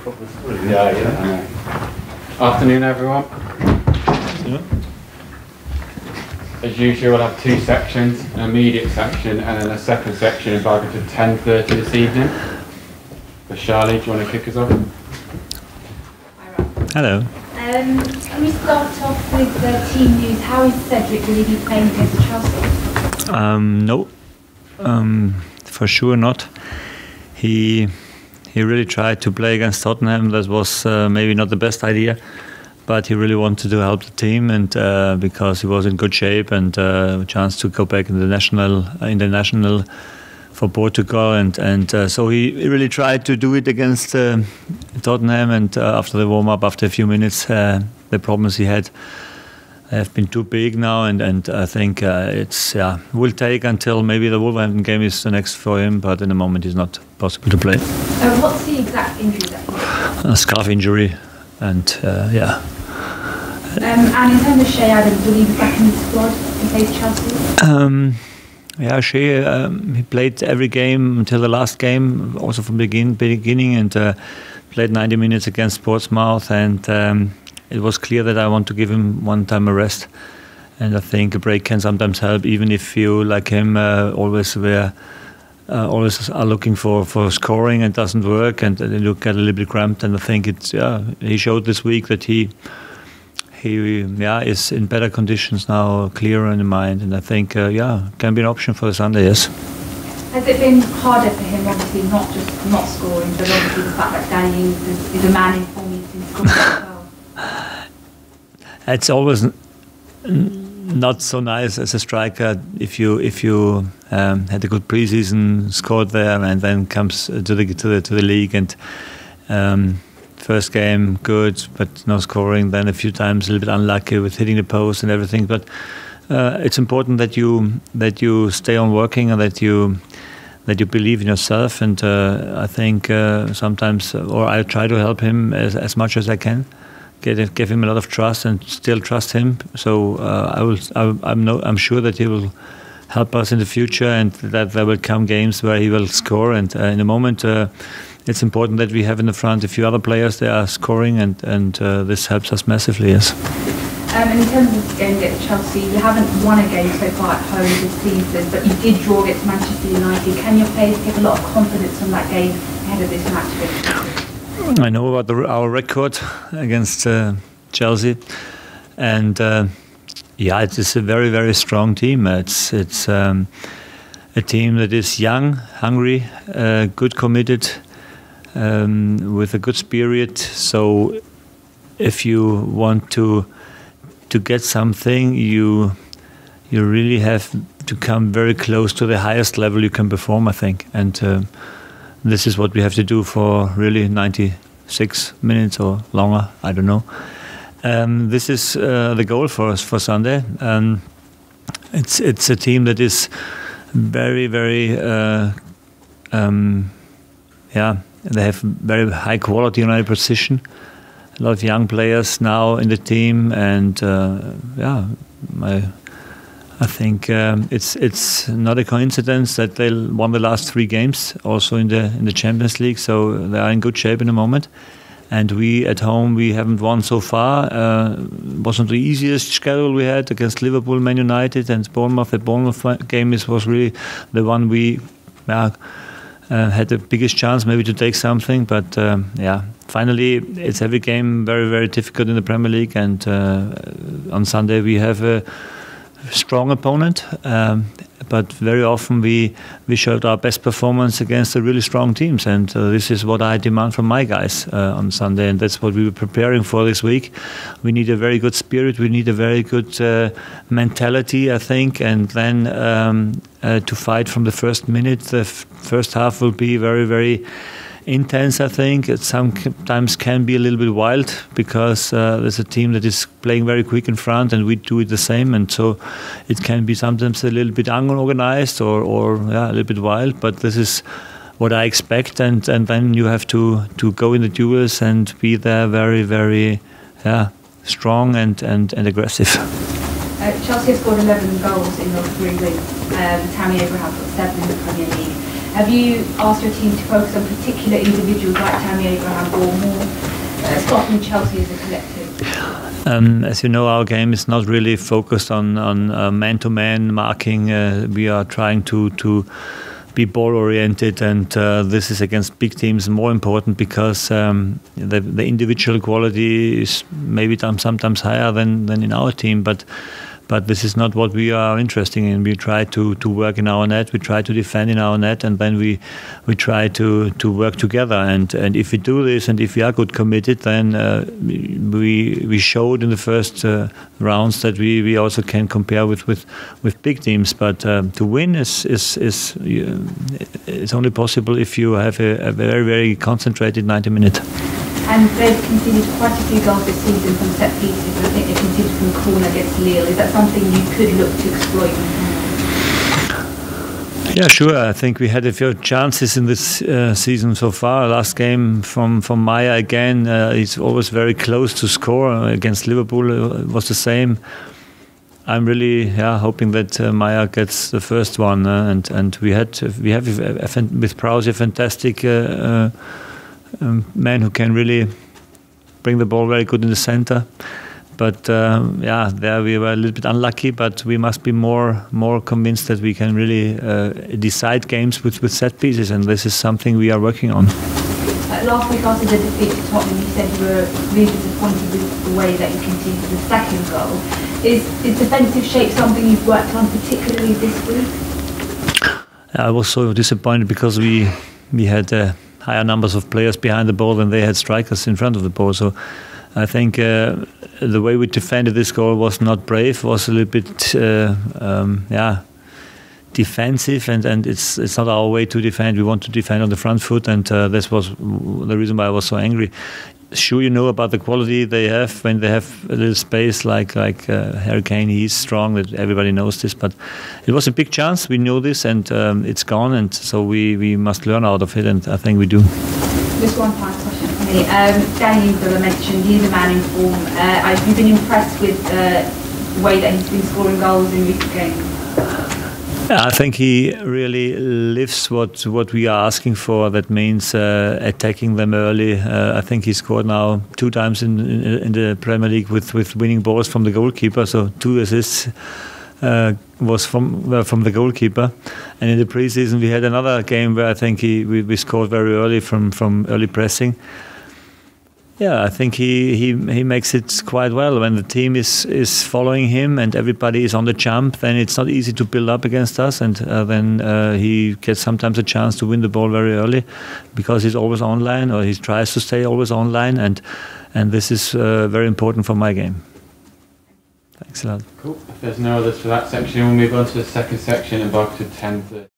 Yeah. Afternoon, everyone. As usual, we'll have two sections, an immediate section and then a second section invited to 10:30 this evening. So Charlie, do you want to kick us off? Hello. Can we start off with the team news? How is Cedric? Will he be playing against Chelsea? No, for sure not. He really tried to play against Tottenham. That was maybe not the best idea, but he really wanted to help the team, and because he was in good shape and a chance to go back in the international for Portugal, and so he really tried to do it against Tottenham. And after the warm up, after a few minutes, the problems he had have been too big now, and I think will take until maybe the Wolverhampton game is the next for him, but in the moment it's not possible to play. What's the exact injury that he had? A scarf injury, and yeah. And in terms of Shea Adams, will he be back in the squad in case Chelsea? Yeah, Shea, he played every game until the last game, also from the beginning, and played 90 minutes against Portsmouth, and it was clear that I want to give him one time a rest, and I think a break can sometimes help, even if you, like him, always are looking for scoring and doesn't work, and you get a little bit cramped. And I think he showed this week that he is in better conditions now, clearer in the mind, and I think can be an option for the Sunday. Yes. Has it been harder for him, obviously not just not scoring, but obviously the fact that Danny Ings is a man in form, he's been scoring as well? It's always not so nice as a striker if you had a good preseason, scored there, and then comes to the league and first game good but no scoring, then a few times a little bit unlucky with hitting the post and everything. But it's important that you stay on working and that you believe in yourself. And I think sometimes, or I try to help him as much as I can. Give him a lot of trust and still trust him. So I'm sure that he will help us in the future, and that there will come games where he will score. And in the moment, it's important that we have in the front a few other players that are scoring, and this helps us massively. Yes. And in terms of the game against Chelsea, you haven't won a game so far at home this season, but you did draw against Manchester United. Can your players give a lot of confidence on that game ahead of this match against Chelsea? I know about our record against Chelsea, and it is a very, very strong team. It's a team that is young, hungry, good, committed, with a good spirit. So if you want to get something, you really have to come very close to the highest level you can perform, I think, and this is what we have to do for really 96 minutes or longer, I don't know. This is the goal for us for Sunday. It's a team that is very, very, they have very high quality on every position. A lot of young players now in the team, and I think it's not a coincidence that they won the last 3 games, also in the Champions League. So they are in good shape in the moment. And we at home, we haven't won so far. Wasn't the easiest schedule we had against Liverpool, Man United, and Bournemouth. The Bournemouth game was really the one we had the biggest chance maybe to take something. But finally, it's every game very, very difficult in the Premier League. And on Sunday we have a strong opponent, but very often we showed our best performance against the really strong teams, and this is what I demand from my guys on Sunday, and that's what we were preparing for this week. We need a very good spirit, we need a very good mentality, I think, and then to fight from the first minute. The first half will be very, very intense, I think. It sometimes can be a little bit wild because there's a team that is playing very quick in front, and we do it the same, and so it can be sometimes a little bit unorganized or a little bit wild, but this is what I expect, and then you have to go in the duels and be there very, very strong and aggressive. Chelsea have scored 11 goals in those 3 wins. Tammy Abraham got 7 in the Premier League. Have you asked your team to focus on particular individuals like Tammy Abraham or more stopping Chelsea as a collective? As you know, our game is not really focused on man-to-man marking. We are trying to be ball-oriented, and this is against big teams more important because the individual quality is maybe sometimes higher than in our team, but this is not what we are interested in. We try to work in our net, we try to defend in our net, and then we try to work together. And if we do this, and if we are good committed, then we showed in the first rounds that we also can compare with big teams. But to win is only possible if you have a very, very concentrated 90 minutes. And they've conceded quite a few goals this season from set pieces. I think they conceded from a corner against Lille. Is that something you could look to exploit? Yeah, sure. I think we had a few chances in this season so far. Last game from Maya again, he's always very close to score. Against Liverpool it was the same. I'm really hoping that Maya gets the first one. And we have with Prowse a fantastic man who can really bring the ball very good in the center. But there we were a little bit unlucky, but we must be more convinced that we can really decide games with set pieces, and this is something we are working on. Last week after the defeat to Tottenham, you said you were really disappointed with the way that you conceded the second goal. Is defensive shape something you've worked on particularly this week? I was so disappointed because we had higher numbers of players behind the ball than they had strikers in front of the ball. So I think the way we defended this goal was not brave, was a little bit defensive, and it's not our way to defend. We want to defend on the front foot, and this was the reason why I was so angry. Sure, you know about the quality they have when they have a little space like Harry Kane. He's strong, that everybody knows this, but it was a big chance. We know this, and it's gone, and so we must learn out of it, and I think we do. Just one final question for me. Danny Ings, mentioned he's a man in form. Have you been impressed with the way that he's been scoring goals in recent games? Yeah, I think he really lives what we are asking for. That means attacking them early. I think he scored now 2 times in the Premier League with winning balls from the goalkeeper. So 2 assists was from the goalkeeper. And in the preseason we had another game where I think we scored very early from early pressing. Yeah, I think he makes it quite well. When the team is following him and everybody is on the jump, then it's not easy to build up against us, and then he gets sometimes a chance to win the ball very early because he's always online, or he tries to stay always online, and this is very important for my game. Thanks a lot. Cool. If there's no others for that section, we'll move on to the second section and back to 10:30.